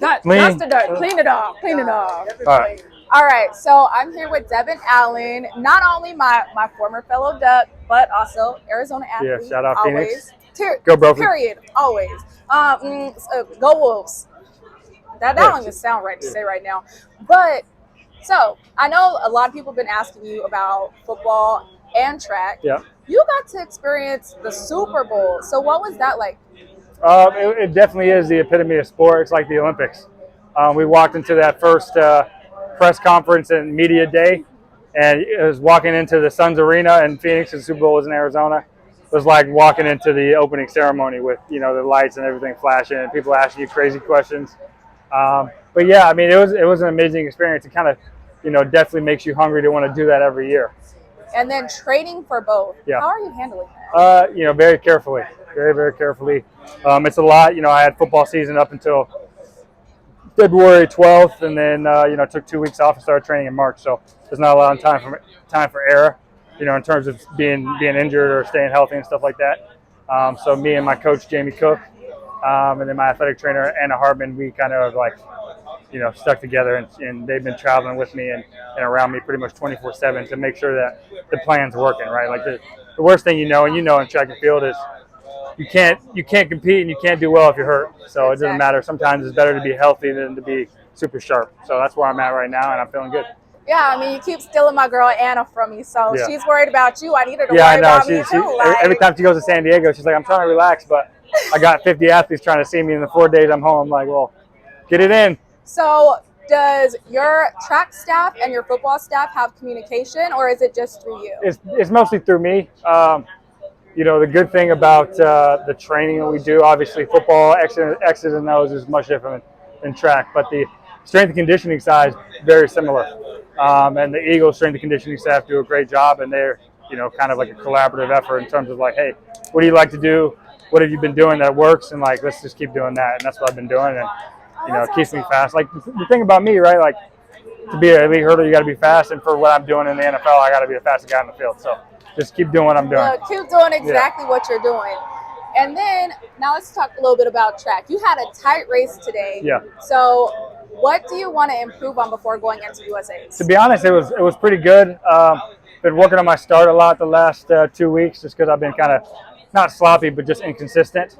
Dust the dirt. Clean it off. Clean it off. All right. All right, so I'm here with Devon Allen, not only my former fellow Duck, but also Arizona athlete. Yeah, shout out always. Phoenix. Go Brophy. Period, always. Go Wolves. That don't even sound right to say right now. But, so, I know a lot of people have been asking you about football and track. Yeah. You got to experience the Super Bowl. So what was that like? It definitely is the epitome of sport. It's like the Olympics. We walked into that first press conference and media day, and it was walking into the Suns Arena in Phoenix, and the Super Bowl was in Arizona. It was like walking into the opening ceremony with, the lights and everything flashing and people asking you crazy questions. But yeah, I mean, it was an amazing experience. It kind of, definitely makes you hungry to want to do that every year. And then training for both. Yeah. How are you handling that? Very carefully, very, very carefully. It's a lot. I had football season up until February 12th, and then took 2 weeks off and started training in March. So there's not a lot of time for error, in terms of being injured or staying healthy and stuff like that. So me and my coach Jamie Cook, and then my athletic trainer Anna Hartman, we kind of stuck together, and they've been traveling with me and around me pretty much 24/7 to make sure that the plan's working right. Like the worst thing in track and field is you can't compete and you can't do well if you're hurt. So it doesn't matter. Sometimes it's better to be healthy than to be super sharp. So that's where I'm at right now, and I'm feeling good. Yeah, I mean, you keep stealing my girl Anna from me, so she's worried about you. I need her to worry about me too. Every time she goes to San Diego, she's like, I'm trying to relax, but I got 50 athletes trying to see me in the 4 days I'm home. I'm like, well, get it in. So does your track staff and your football staff have communication, or is it just through you? It's mostly through me. The good thing about the training that we do, obviously football, X's and O's is much different than track, but the strength and conditioning side is very similar. And the Eagles strength and conditioning staff do a great job, and they're, kind of like a collaborative effort in terms of like, hey, what do you like to do? What have you been doing that works? And like, let's just keep doing that. And that's what I've been doing. And, it keeps me fast. Like the thing about me, right? Like to be an elite hurdler, you got to be fast. And for what I'm doing in the NFL, I got to be the fastest guy in the field. So just keep doing what I'm doing. Keep doing exactly what you're doing. And then now let's talk a little bit about track. You had a tight race today. Yeah. So what do you want to improve on before going into USA's? To be honest, it was pretty good. Been working on my start a lot the last 2 weeks just because I've been kind of not sloppy, but just inconsistent.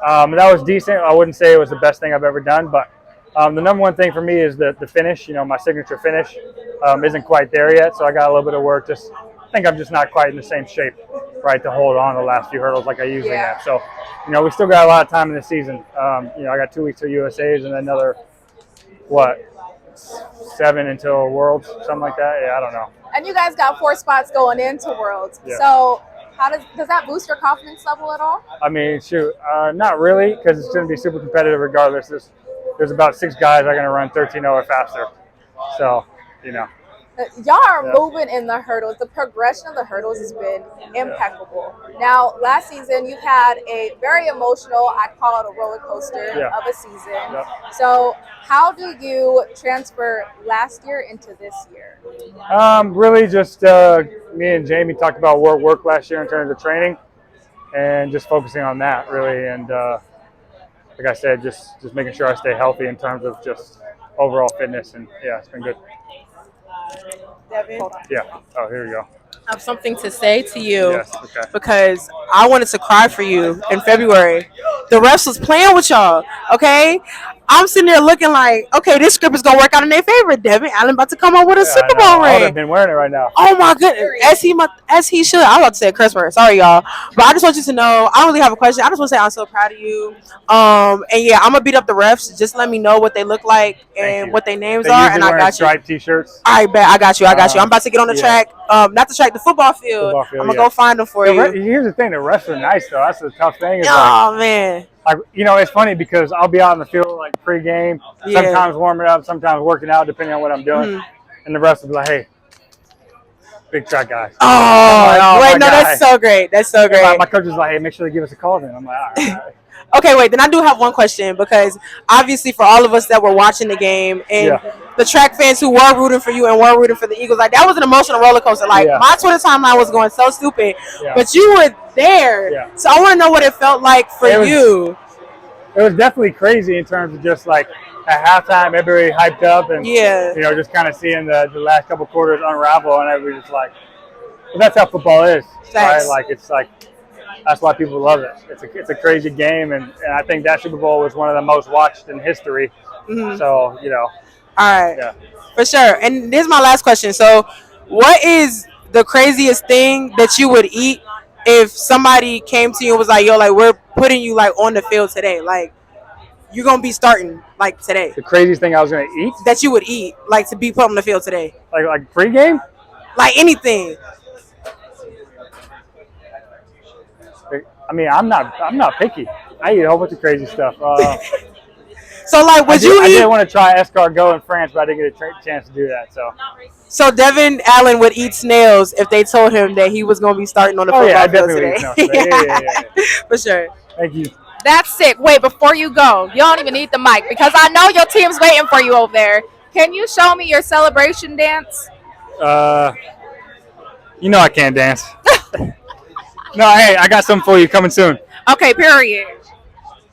That was decent. I wouldn't say it was the best thing I've ever done, but the number one thing for me is the finish. My signature finish isn't quite there yet, so I got a little bit of work. I think I'm just not quite in the same shape, right, to hold on the last few hurdles like I usually have. So, we still got a lot of time in the season. I got 2 weeks till USA's and another, 7 until Worlds, something like that. Yeah, I don't know. And you guys got 4 spots going into Worlds. Yeah. So how does that boost your confidence level at all? I mean, shoot, not really, because it's going to be super competitive regardless. There's about 6 guys that are going to run 13:0 or faster. So, Y'all are moving in the hurdles. The progression of the hurdles has been impeccable. Now, last season, you've had a very emotional, I call it a roller coaster of a season. Yep. So how do you transfer last year into this year? Really just me and Jamie talked about work last year in terms of training and just focusing on that, really. And like I said, just making sure I stay healthy in terms of just overall fitness. And, yeah, it's been good. Devon? Yeah. Oh, here we go. I have something to say to you. Yes, okay. Because I wanted to cry for you in February. The refs was playing with y'all, okay? I'm sitting there looking like, okay, this script is going to work out in their favor. Devon Allen about to come up with a Super Bowl ring. I would have been wearing it right now. Oh, my goodness. As he should. I was about to say a curse word. Sorry, y'all. But I just want you to know, I don't really have a question. I just want to say I'm so proud of you. And, yeah, I'm going to beat up the refs. Just let me know what they look like and what their names are, and I got you. Striped T-shirts. All right, bet. I got you. I'm about to get on the track. Not the track, the football field. I'm going to go find them for you. Here's the thing. The refs are nice, though. That's the tough thing. Man. Like, it's funny because I'll be out in the field like pre-game, sometimes warming up, sometimes working out, depending on what I'm doing. And the refs will be like, hey, big track guys. That's so great. That's so great. My coach is like, hey, make sure they give us a call then. I'm like, all right. Okay, wait. Then I do have one question because obviously for all of us that were watching the game and the track fans who were rooting for you and were rooting for the Eagles, like that was an emotional roller coaster. Like my Twitter timeline was going so stupid, but you were there. So I want to know what it felt like for you. it was definitely crazy in terms of just like at halftime, everybody hyped up and Yeah. you know, just kind of seeing the last couple quarters unravel, and everybody just like, well, that's how football is, Thanks. right? Like it's like that's why people love it. It's a crazy game, and I think that Super Bowl was one of the most watched in history. Mhm. So you know, All right. yeah. For sure. And this is my last question. So, what is the craziest thing that you would eat if somebody came to you and was like, "Yo, like we're putting you like on the field today, like you're gonna be starting like today." The craziest thing I was gonna eat, That you would eat, like to be put on the field today, like pregame. like anything. I mean, I'm not picky. I eat a whole bunch of crazy stuff. So, like, would you I eat? did want to try escargot in France, but I didn't get a chance to do that. So, Devon Allen would eat snails if they told him that he was gonna be starting on the Oh football yeah, I field definitely today. would eat snails today. Yeah. For sure. Thank you. That's sick. Wait, before you go, you don't even need the mic because I know your team's waiting for you over there. Can you show me your celebration dance? You know I can't dance. No, hey, I got something for you coming soon. Okay, period.